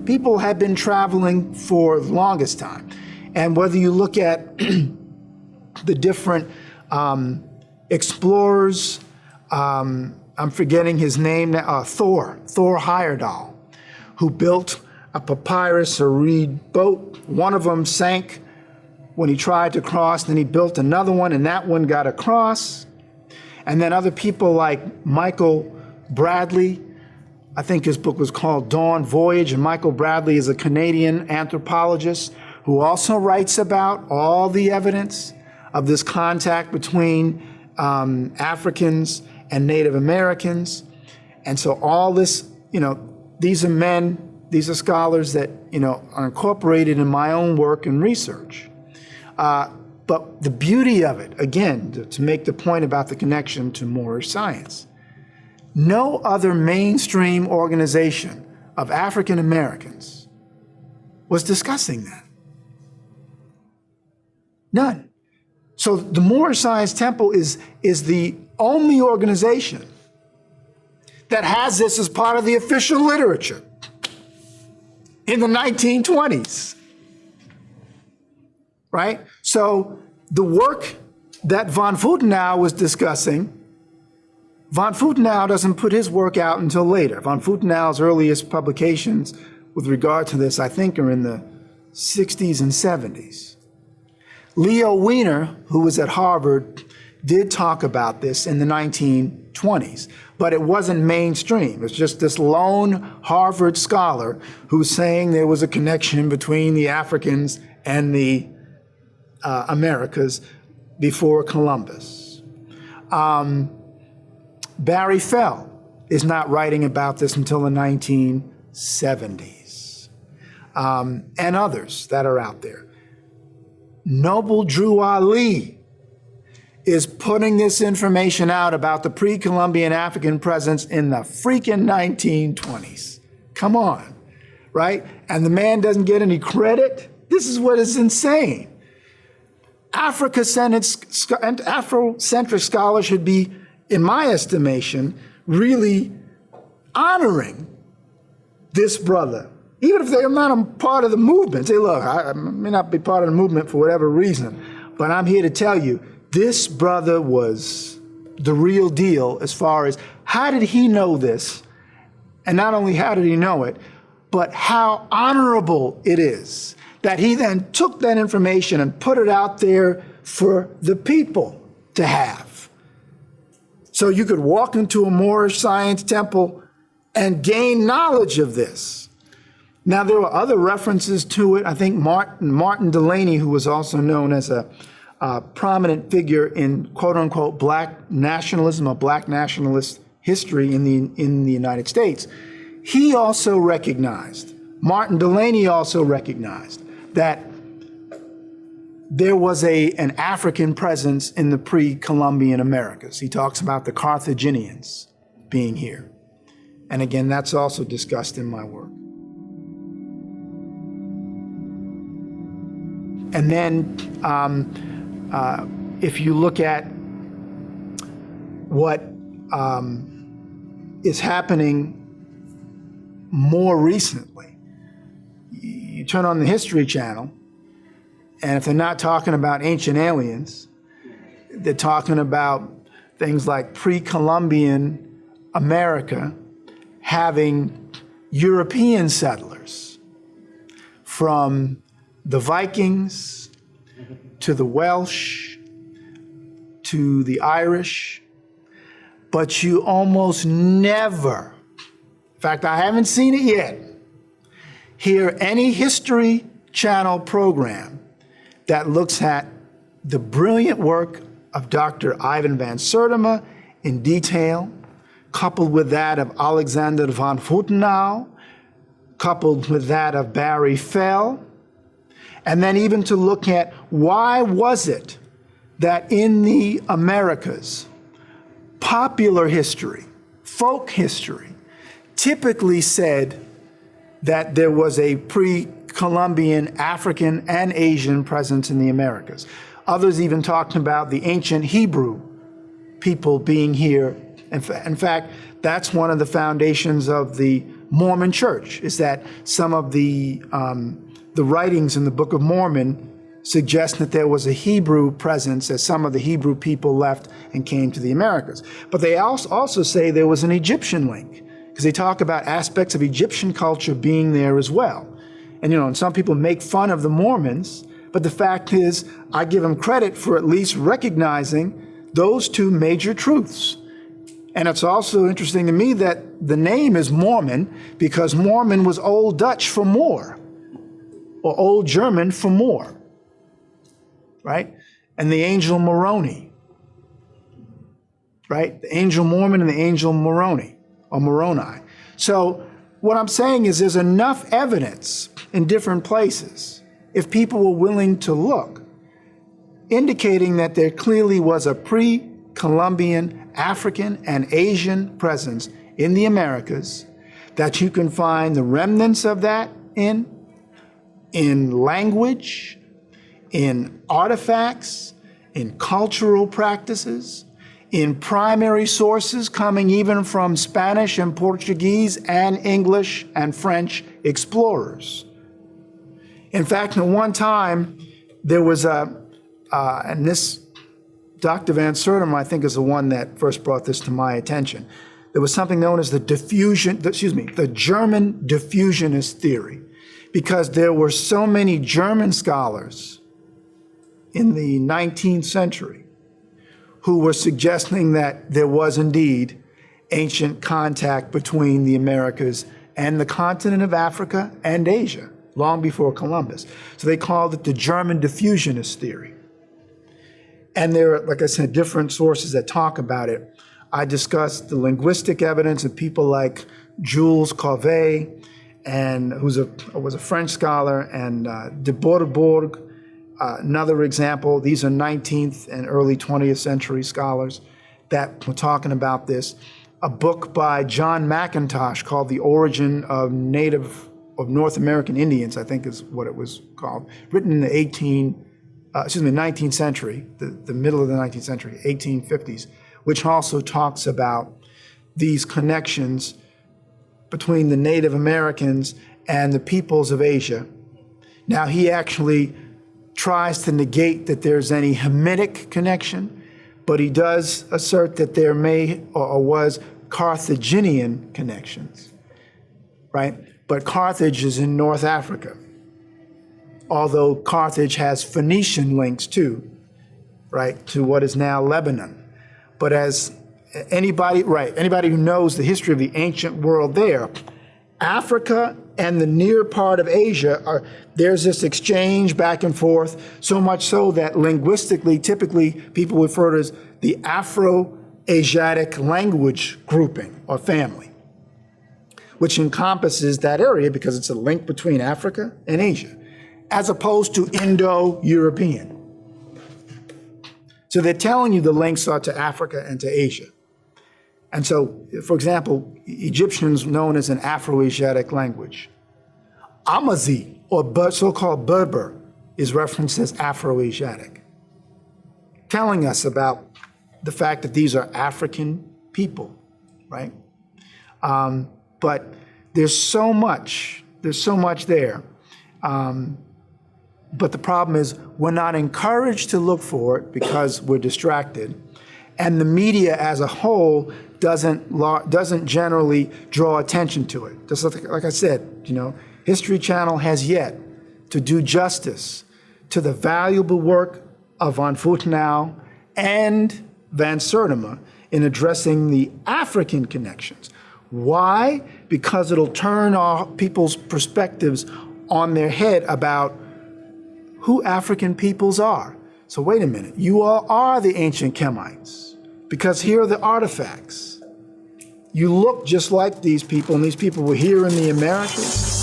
People had been traveling for the longest time. And whether you look at the different explorers, I'm forgetting his name now, Thor Heyerdahl, who built a papyrus or reed boat. One of them sank when he tried to cross, then he built another one, and that one got across. And then other people like Michael Bradley, I think his book was called Dawn Voyage, and Michael Bradley is a Canadian anthropologist who also writes about all the evidence of this contact between Africans and Native Americans. And so all this, these are men, these are scholars that, are incorporated in my own work and research. But the beauty of it, again, to make the point about the connection to Moorish science, no other mainstream organization of African Americans was discussing that. None. So the Moorish Science Temple is the only organization that has this as part of the official literature in the 1920s. Right? So the work that von Futenau was discussing, von Futenau doesn't put his work out until later. Von Futenau's earliest publications with regard to this, I think, are in the 60s and 70s. Leo Wiener, who was at Harvard, did talk about this in the 1920s, but it wasn't mainstream. It's just this lone Harvard scholar who's saying there was a connection between the Africans and the Americas before Columbus. Barry Fell is not writing about this until the 1970s, and others that are out there. Noble Drew Ali is putting this information out about the pre-Columbian African presence in the freaking 1920s. Come on, right? And the man doesn't get any credit? This is what is insane. Afrocentric scholars should be, in my estimation, really honoring this brother. Even if they're not a part of the movement. Say, look, I may not be part of the movement for whatever reason, but I'm here to tell you, this brother was the real deal as far as how did he know this? And not only how did he know it, but how honorable it is that he then took that information and put it out there for the people to have. So you could walk into a Moorish Science temple and gain knowledge of this. Now, there were other references to it. I think Martin Delaney, who was also known as a prominent figure in quote-unquote black nationalism or black nationalist history in the United States, he also recognized, Martin Delaney also recognized that there was an African presence in the pre-Columbian Americas. He talks about the Carthaginians being here. And again, that's also discussed in my work. And then if you look at what is happening more recently, you turn on the History Channel, and if they're not talking about ancient aliens, they're talking about things like pre-Columbian America having European settlers from the Vikings to the Welsh to the Irish, but you almost never, in fact, I haven't seen it yet, hear any History Channel program that looks at the brilliant work of Dr. Ivan van Sertima in detail, coupled with that of Alexander von Futenau, coupled with that of Barry Fell, and then even to look at why was it that in the Americas, popular history, folk history, typically said that there was a pre-Columbian African and Asian presence in the Americas. Others even talked about the ancient Hebrew people being here. In fact, that's one of the foundations of the Mormon church, is that some of the writings in the Book of Mormon suggest that there was a Hebrew presence as some of the Hebrew people left and came to the Americas. But they also say there was an Egyptian link, because they talk about aspects of Egyptian culture being there as well. And, and some people make fun of the Mormons, but the fact is, I give them credit for at least recognizing those two major truths. And it's also interesting to me that the name is Mormon because Mormon was Old Dutch for Moor, or Old German for Moor, right? And the angel Moroni, right? The angel Mormon and the angel Moroni, or Moroni. So what I'm saying is there's enough evidence in different places, if people were willing to look, indicating that there clearly was a pre-Columbian African and Asian presence in the Americas, that you can find the remnants of that in language, in artifacts, in cultural practices, in primary sources coming even from Spanish and Portuguese and English and French explorers. In fact, at one time, there was and this, Dr. Van Sertima, I think, is the one that first brought this to my attention. There was something known as the German diffusionist theory, because there were so many German scholars in the 19th century who were suggesting that there was indeed ancient contact between the Americas and the continent of Africa and Asia, long before Columbus. So they called it the German diffusionist theory. And there are, like I said, different sources that talk about it. I discussed the linguistic evidence of people like Jules Couvé, and was a French scholar, and de Bourbourg, another example. These are 19th and early 20th century scholars that were talking about this. A book by John McIntosh called The Origin of North American Indians, I think is what it was called, written in the 19th century, the middle of the 19th century, 1850s, which also talks about these connections between the Native Americans and the peoples of Asia. Now, he actually tries to negate that there's any Hamitic connection, but he does assert that there may or was Carthaginian connections, right? But Carthage is in North Africa, although Carthage has Phoenician links too, right, to what is now Lebanon. But as anybody who knows the history of the ancient world there, Africa and the near part of Asia, there's this exchange back and forth, so much so that linguistically, typically, people refer to as the Afro-Asiatic language grouping or family, which encompasses that area because it's a link between Africa and Asia, as opposed to Indo-European. So they're telling you the links are to Africa and to Asia. And so, for example, Egyptian's known as an Afro-Asiatic language. Amazi, or so-called Berber, is referenced as Afro-Asiatic, telling us about the fact that these are African people, right? But there's so much there. But the problem is we're not encouraged to look for it because we're distracted. And the media as a whole doesn't generally draw attention to it. Just like I said, History Channel has yet to do justice to the valuable work of Von Futenau and Van Sertima in addressing the African connections. Why? Because it'll turn our people's perspectives on their head about who African peoples are. So wait a minute, you all are the ancient Kemites, because here are the artifacts. You look just like these people, and these people were here in the Americas.